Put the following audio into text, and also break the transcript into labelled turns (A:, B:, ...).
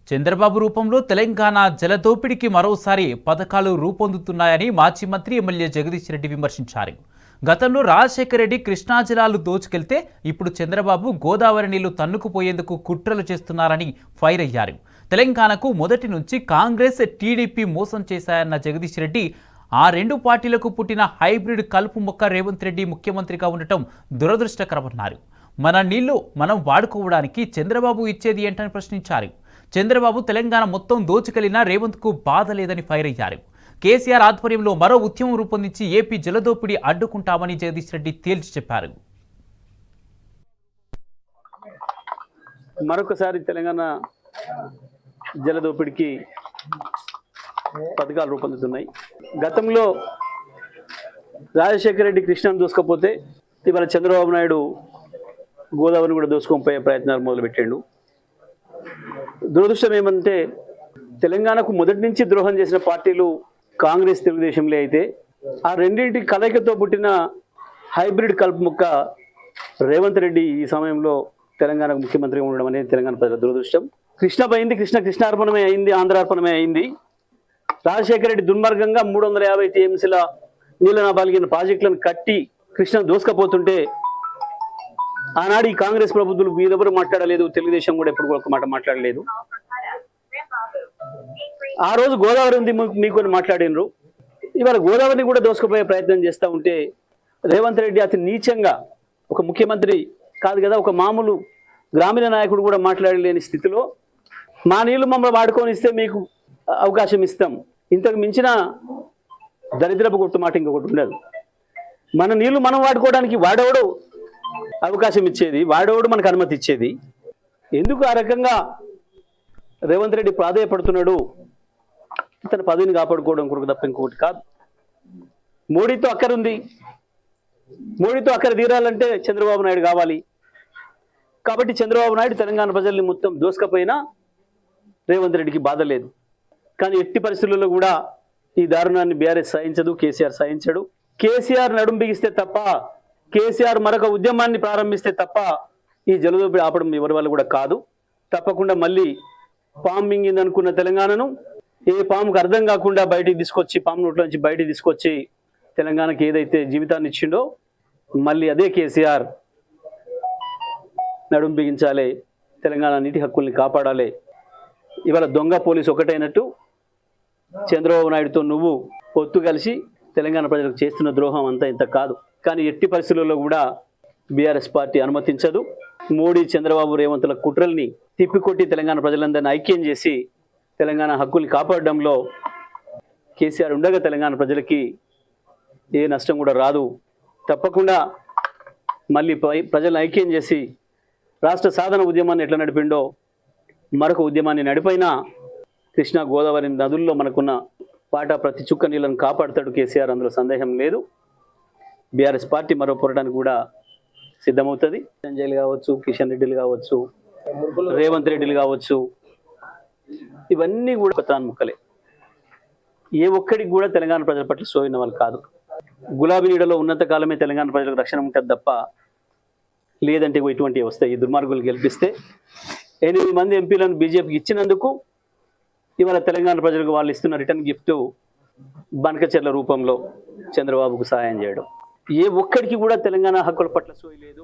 A: చంద్రబాబు రూపంలో తెలంగాణ జలదోపిడికి మరోసారి పథకాలు రూపొందుతున్నాయని మాజీ మంత్రి ఎమ్మెల్యే జగదీష్ రెడ్డి విమర్శించారు. గతంలో రాజశేఖర రెడ్డి కృష్ణా జలాలు దోచుకెళ్తే ఇప్పుడు చంద్రబాబు గోదావరి నీళ్లు తన్నుకుపోయేందుకు కుట్రలు చేస్తున్నారని ఫైర్ అయ్యారు. తెలంగాణకు మొదటి నుంచి కాంగ్రెస్, టీడీపీ మోసం చేశాయన్న జగదీష్ రెడ్డి ఆ రెండు పార్టీలకు పుట్టిన హైబ్రిడ్ కలుపు మొక్క రేవంత్ రెడ్డి ముఖ్యమంత్రిగా ఉండటం దురదృష్టకరమన్నారు. మన నీళ్లు మనం వాడుకోవడానికి చంద్రబాబు ఇచ్చేది ఏంటని ప్రశ్నించారు. చంద్రబాబు తెలంగాణ మొత్తం దోచుకెళ్లినా రేవంత్కు బాధ లేదని ఫైర్ అయ్యారు. కేసీఆర్ ఆధ్వర్యంలో మరో ఉద్యమం రూపొందించి ఏపీ జలదోపిడి అడ్డుకుంటామని జగదీష్ రెడ్డి తేల్చి చెప్పారు.
B: మరొకసారి తెలంగాణ జలదోపిడికి పథకాలు రూపొందుతున్నాయి. గతంలో రాజశేఖర రెడ్డి కృష్ణను దూసుకపోతే ఇవాళ చంద్రబాబు నాయుడు గోదావరిని కూడా దోసుకొని పోయే ప్రయత్నాలు మొదలుపెట్టాడు. దురదృష్టం ఏమంటే తెలంగాణకు మొదటి నుంచి ద్రోహం చేసిన పార్టీలు కాంగ్రెస్, తెలుగుదేశంలో అయితే ఆ రెండింటి కలయికతో పుట్టిన హైబ్రిడ్ కలుపు మొక్క రేవంత్ రెడ్డి ఈ సమయంలో తెలంగాణకు ముఖ్యమంత్రిగా ఉండడం అనేది తెలంగాణ ప్రజల దురదృష్టం. కృష్ణ పోయింది, కృష్ణార్పణమే అయింది, ఆంధ్రార్పణమే అయింది. రాజశేఖర రెడ్డి దుర్మార్గంగా 350 టీఎంసీల నీళ్ళ బాలిగిన ప్రాజెక్టులను కట్టి కృష్ణ దోసుకపోతుంటే ఆనాడు ఈ కాంగ్రెస్ ప్రభుత్వాలు మీరెవరు మాట్లాడలేదు, తెలుగుదేశం కూడా ఎప్పుడు ఒక మాట మాట్లాడలేదు. ఆ రోజు గోదావరి ఉంది మీకు మాట్లాడినరు. ఇవాళ గోదావరిని కూడా దోసుకుపోయే ప్రయత్నం చేస్తూ ఉంటే రేవంత్ రెడ్డి అతి నీచంగా, ఒక ముఖ్యమంత్రి కాదు కదా, ఒక మామూలు గ్రామీణ నాయకుడు కూడా మాట్లాడలేని స్థితిలో మా నీళ్లు మమ్మల్ని వాడుకొని ఇస్తే మీకు అవకాశం ఇస్తాం, ఇంతకు మించిన దరిద్రపు కొట్టు మాట ఇంకొకటి ఉండదు. మన నీళ్లు మనం వాడుకోవడానికి వాడేవాడు అవకాశం ఇచ్చేది, వాడేవాడు మనకు అనుమతి ఇచ్చేది. ఎందుకు ఆ రకంగా రేవంత్ రెడ్డి ప్రాధేయపడుతున్నాడు? తన పదవిని కాపాడుకోవడం కొరకు తప్ప ఇంకొకటి కాదు. మోడీతో అక్కరుంది, మోడీతో అక్కర తీరాలంటే చంద్రబాబు నాయుడు కావాలి. కాబట్టి చంద్రబాబు నాయుడు తెలంగాణ ప్రజల్ని మొత్తం దోసుకపోయినా రేవంత్ రెడ్డికి బాధ లేదు. కానీ ఎట్టి పరిస్థితుల్లో కూడా ఈ దారుణాన్ని బీఆర్ఎస్ సహించదు, కేసీఆర్ సహించడు. కేసీఆర్ నడుం బిగిస్తే తప్ప, కేసీఆర్ మరొక ఉద్యమాన్ని ప్రారంభిస్తే తప్ప ఈ జలదోపిడి ఆపడం ఎవరి వల్ల కూడా కాదు. తప్పకుండా మళ్ళీ పాము మింగిందనుకున్న తెలంగాణను ఏ పాముకు అర్థం కాకుండా బయటికి తీసుకొచ్చి, పాము నోట్ల నుంచి బయటికి తీసుకొచ్చి తెలంగాణకి ఏదైతే జీవితాన్ని ఇచ్చిండో మళ్ళీ అదే కేసీఆర్ నడుం బిగించాలి, తెలంగాణ నీటి హక్కుల్ని కాపాడాలి. ఇవాళ దొంగ పోలీసు ఒకటైనట్టు చంద్రబాబు నాయుడుతో నువ్వు పొత్తు కలిసి తెలంగాణ ప్రజలకు చేస్తున్న ద్రోహం అంతా ఇంత కాదు. కానీ ఎట్టి పరిస్థితుల్లో కూడా బీఆర్ఎస్ పార్టీ అనుమతించదు. మోడీ, చంద్రబాబు, రేవంతుల కుట్రల్ని తిప్పికొట్టి తెలంగాణ ప్రజలందరినీ ఐక్యం చేసి తెలంగాణ హక్కుల్ని కాపాడడంలో కేసీఆర్ ఉండగా తెలంగాణ ప్రజలకి ఏ నష్టం కూడా రాదు. తప్పకుండా మళ్ళీ ప్రజలను ఐక్యం చేసి రాష్ట్ర సాధన ఉద్యమాన్ని ఎట్లా నడిపిండో మరొక ఉద్యమాన్ని నడిపైనా కృష్ణా, గోదావరి నదుల్లో మనకున్న పాట ప్రతి చుక్క నీళ్ళను కాపాడుతాడు కేసీఆర్, అందులో సందేహం లేదు. బీఆర్ఎస్ పార్టీ మరో పోరాటానికి కూడా సిద్ధమవుతుంది. సంజయ్లు కావచ్చు, కిషన్ రెడ్డిలు కావచ్చు, రేవంత్ రెడ్డిలు కావచ్చు, ఇవన్నీ కూడా కొత్త ముక్కలే. ఏ ఒక్కడికి కూడా తెలంగాణ ప్రజల పట్ల సోయిన వాళ్ళు కాదు. గులాబీ నీడలో ఉన్నంత కాలమే తెలంగాణ ప్రజలకు రక్షణ ఉంటుంది తప్ప లేదంటే ఇటువంటివి వస్తాయి. ఈ దుర్మార్గులు గెలిపిస్తే 8 మంది ఎంపీలను బీజేపీకి ఇచ్చినందుకు ఇవాళ తెలంగాణ ప్రజలకు వాళ్ళు ఇస్తున్న రిటర్న్ గిఫ్ట్ బనకచెర్ల రూపంలో చంద్రబాబుకు సహాయం చేయడం. ఏ ఒక్కడికి కూడా తెలంగాణ హక్కుల పట్ల సోయి లేదు.